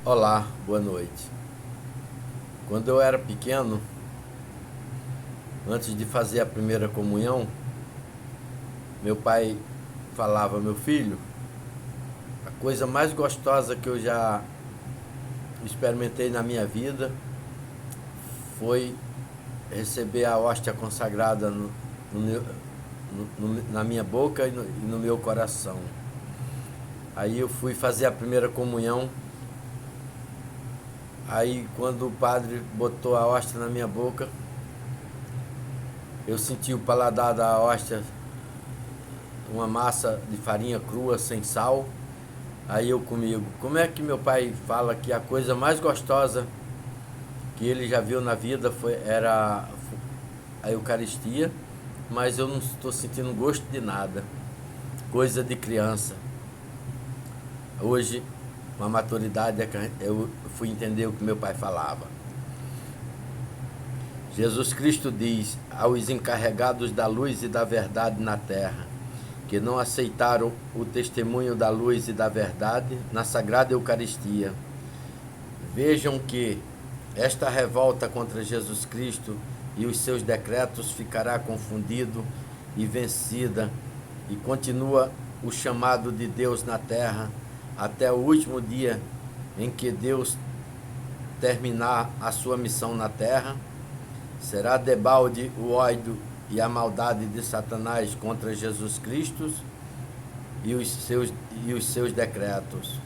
Olá, boa noite. Quando eu era pequeno, antes de fazer a primeira comunhão, meu pai falava: meu filho, a coisa mais gostosa que eu já experimentei na minha vida foi receber a hóstia consagrada na minha boca e no meu coração. Aí eu fui fazer a primeira comunhão. Aí quando o padre botou a hóstia na minha boca, eu senti o paladar da hóstia, uma massa de farinha crua, sem sal. Aí eu comigo, como é que meu pai fala que a coisa mais gostosa que ele já viu na vida era a Eucaristia, mas eu não estou sentindo gosto de nada, coisa de criança. Hoje, com a maturidade, eu fui entender o que meu pai falava. Jesus Cristo diz aos encarregados da luz e da verdade na terra, que não aceitaram o testemunho da luz e da verdade na Sagrada Eucaristia: vejam que esta revolta contra Jesus Cristo e os seus decretos ficará confundido e vencida, e continua o chamado de Deus na terra até o último dia em que Deus terminar a sua missão na terra. Será debalde o ódio e a maldade de Satanás contra Jesus Cristo e os seus decretos,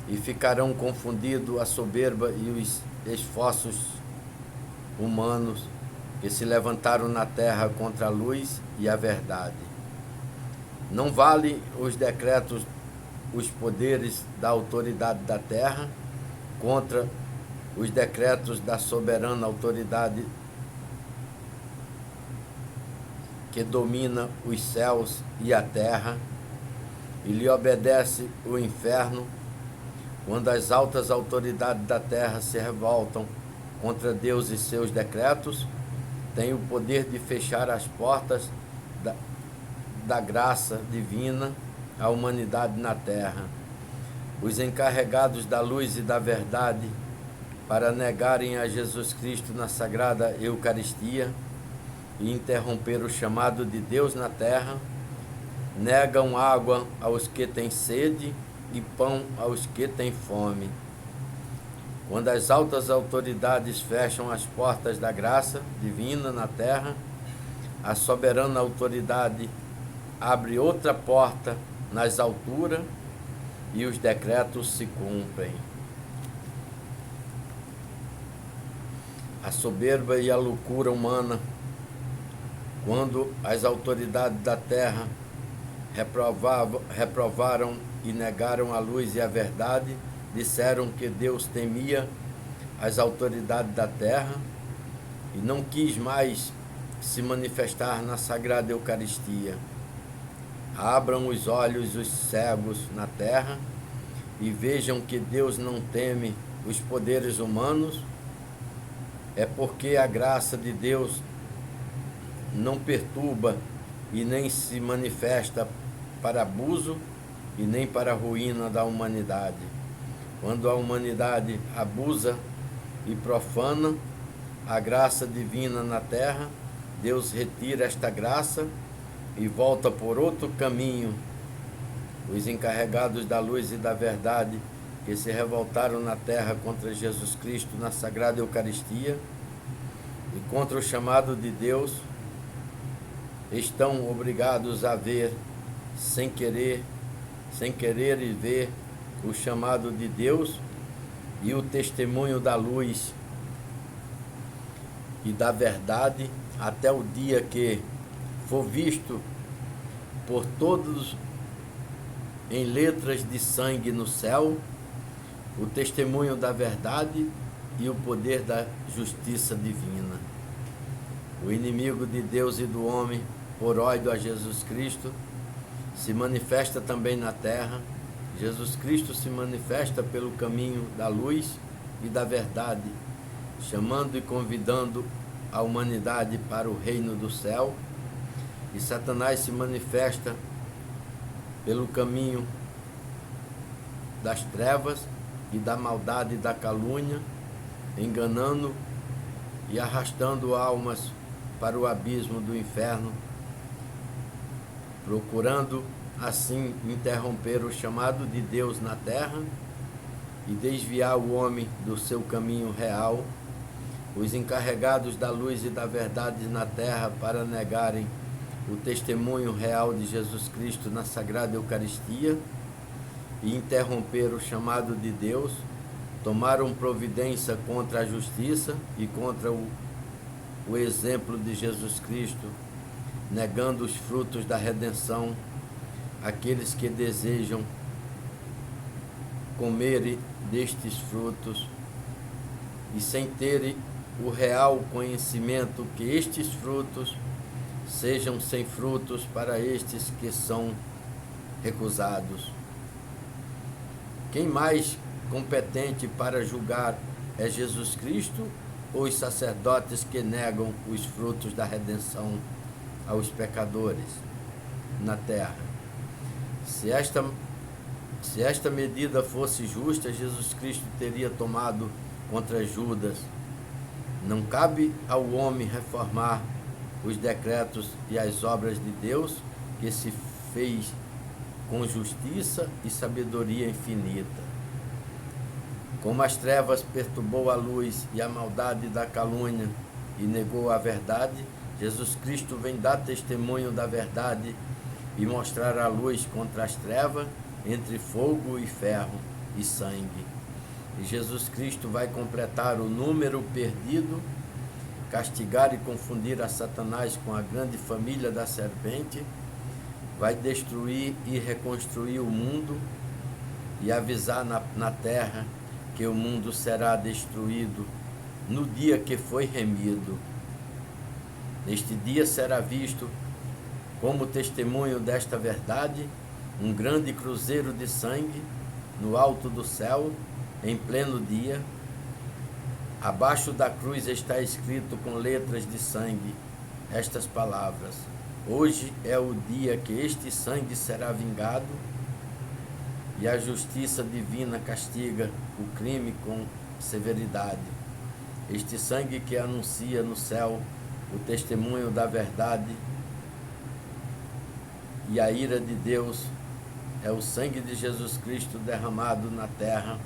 e ficarão confundidos a soberba e os esforços humanos que se levantaram na terra contra a luz e a verdade. Não vale os decretos, os poderes da autoridade da terra contra os decretos da soberana autoridade que domina os céus e a terra, e lhe obedece o inferno. Quando as altas autoridades da terra se revoltam contra Deus e seus decretos, tem o poder de fechar as portas da graça divina à humanidade na terra. Os encarregados da luz e da verdade, para negarem a Jesus Cristo na Sagrada Eucaristia e interromper o chamado de Deus na terra, negam água aos que têm sede e pão aos que têm fome. Quando as altas autoridades fecham as portas da graça divina na terra, a soberana autoridade abre outra porta nas alturas e os decretos se cumprem. A soberba e a loucura humana, quando as autoridades da terra reprovaram e negaram a luz e a verdade, disseram que Deus temia as autoridades da terra e não quis mais se manifestar na Sagrada Eucaristia. Abram os olhos os cegos na terra e vejam que Deus não teme os poderes humanos. É porque a graça de Deus não perturba e nem se manifesta para abuso e nem para a ruína da humanidade. Quando a humanidade abusa e profana a graça divina na terra, Deus retira esta graça e volta por outro caminho. Os encarregados da luz e da verdade, que se revoltaram na terra contra Jesus Cristo na Sagrada Eucaristia e contra o chamado de Deus, estão obrigados a ver, sem querer e ver, o chamado de Deus e o testemunho da luz e da verdade, até o dia que for visto por todos em letras de sangue no céu o testemunho da verdade e o poder da justiça divina. O inimigo de Deus e do homem, por ódio a Jesus Cristo, se manifesta também na terra. Jesus Cristo se manifesta pelo caminho da luz e da verdade, chamando e convidando a humanidade para o reino do céu, e Satanás se manifesta pelo caminho das trevas, e da maldade e da calúnia, enganando e arrastando almas para o abismo do inferno, procurando assim interromper o chamado de Deus na terra e desviar o homem do seu caminho real, os encarregados da luz e da verdade na terra para negarem o testemunho real de Jesus Cristo na Sagrada Eucaristia e interromper o chamado de Deus, tomaram providência contra a justiça e contra o exemplo de Jesus Cristo, negando os frutos da redenção àqueles que desejam comerem destes frutos e sem terem o real conhecimento que estes frutos sejam sem frutos para estes que são recusados. Quem mais competente para julgar é Jesus Cristo ou os sacerdotes que negam os frutos da redenção aos pecadores na terra? Se esta medida fosse justa, Jesus Cristo teria tomado contra Judas. Não cabe ao homem reformar os decretos e as obras de Deus, que se fez com justiça e sabedoria infinita. Como as trevas perturbou a luz e a maldade da calúnia e negou a verdade, Jesus Cristo vem dar testemunho da verdade e mostrar a luz contra as trevas, entre fogo e ferro e sangue. E Jesus Cristo vai completar o número perdido, castigar e confundir a Satanás com a grande família da serpente, vai destruir e reconstruir o mundo e avisar na terra que o mundo será destruído no dia que foi remido. Neste dia será visto, como testemunho desta verdade, um grande cruzeiro de sangue no alto do céu, em pleno dia. Abaixo da cruz está escrito com letras de sangue estas palavras: hoje é o dia que este sangue será vingado, e a justiça divina castiga o crime com severidade. Este sangue que anuncia no céu o testemunho da verdade e a ira de Deus é o sangue de Jesus Cristo derramado na terra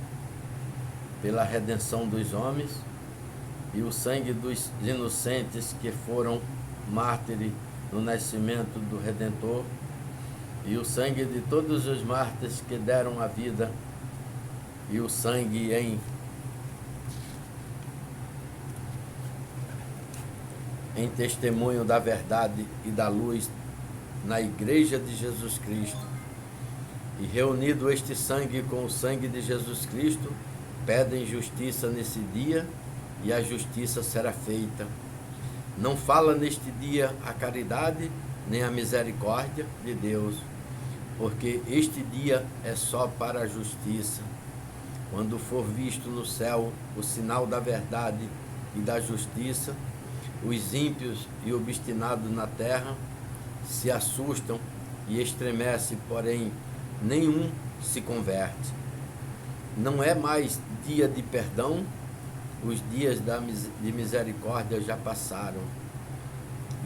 pela redenção dos homens, e o sangue dos inocentes que foram mártires no nascimento do Redentor, e o sangue de todos os mártires que deram a vida, e o sangue em testemunho da verdade e da luz na Igreja de Jesus Cristo. E reunido este sangue com o sangue de Jesus Cristo, pedem justiça nesse dia, e a justiça será feita. Não fala neste dia a caridade, nem a misericórdia de Deus, porque este dia é só para a justiça. Quando for visto no céu o sinal da verdade e da justiça, os ímpios e obstinados na terra se assustam e estremecem, porém nenhum se converte. Não é mais dia de perdão, os dias de misericórdia já passaram.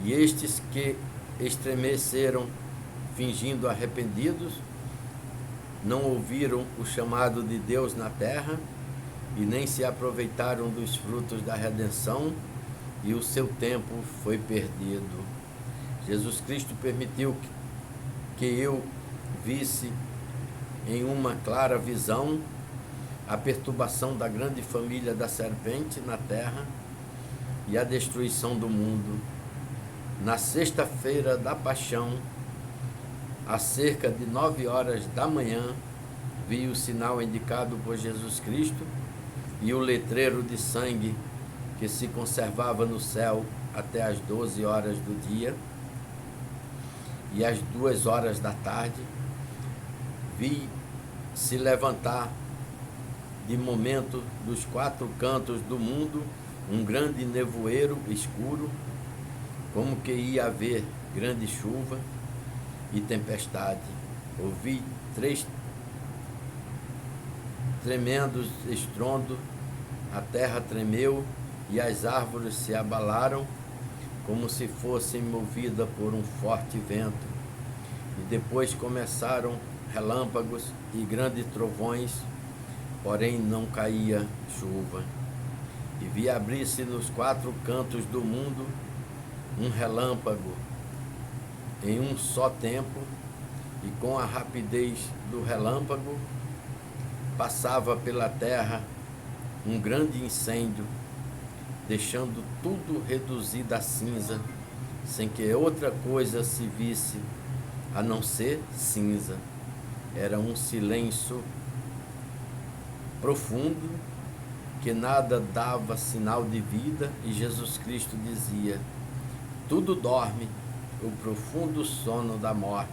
E estes que estremeceram, fingindo arrependidos, não ouviram o chamado de Deus na terra e nem se aproveitaram dos frutos da redenção, e o seu tempo foi perdido. Jesus Cristo permitiu que eu visse em uma clara visão a perturbação da grande família da serpente na terra e a destruição do mundo. Na sexta-feira da paixão, a cerca de 9 horas da manhã, vi o sinal indicado por Jesus Cristo e o letreiro de sangue que se conservava no céu até as 12 horas do dia, e às 2 horas da tarde vi se levantar de momento dos 4 cantos do mundo um grande nevoeiro escuro, como que ia haver grande chuva e tempestade. Ouvi tremendo estrondo, a terra tremeu e as árvores se abalaram como se fossem movidas por um forte vento. E depois começaram relâmpagos e grandes trovões, porém não caía chuva. E vi abrir-se nos 4 cantos do mundo um relâmpago em um só tempo, e com a rapidez do relâmpago passava pela terra um grande incêndio, deixando tudo reduzido a cinza, sem que outra coisa se visse a não ser cinza. Era um silêncio profundo, que nada dava sinal de vida, e Jesus Cristo dizia: tudo dorme, o profundo sono da morte,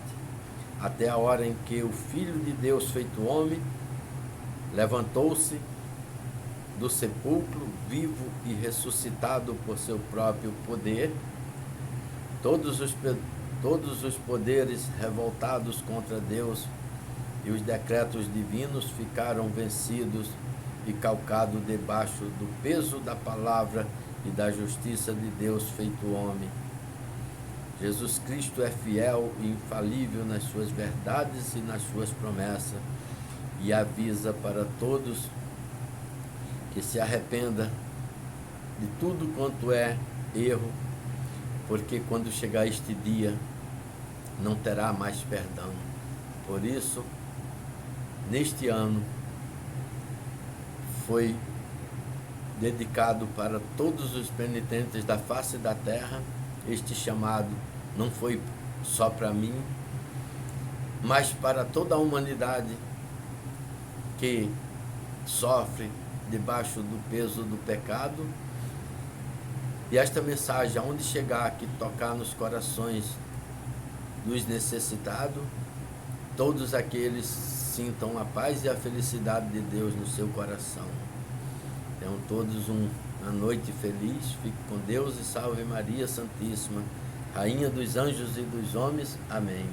até a hora em que o Filho de Deus feito homem levantou-se do sepulcro, vivo e ressuscitado por seu próprio poder. Todos os poderes revoltados contra Deus e os decretos divinos ficaram vencidos e calcados debaixo do peso da palavra e da justiça de Deus feito homem. Jesus Cristo é fiel e infalível nas suas verdades e nas suas promessas, e avisa para todos que se arrependa de tudo quanto é erro, porque quando chegar este dia não terá mais perdão. Por isso, neste ano foi dedicado para todos os penitentes da face da terra. Este chamado não foi só para mim, mas para toda a humanidade que sofre debaixo do peso do pecado. E esta mensagem, aonde chegar, que tocar nos corações dos necessitados, todos aqueles sintam a paz e a felicidade de Deus no seu coração. Tenham todos uma noite feliz, fique com Deus e salve Maria Santíssima, Rainha dos anjos e dos homens. Amém.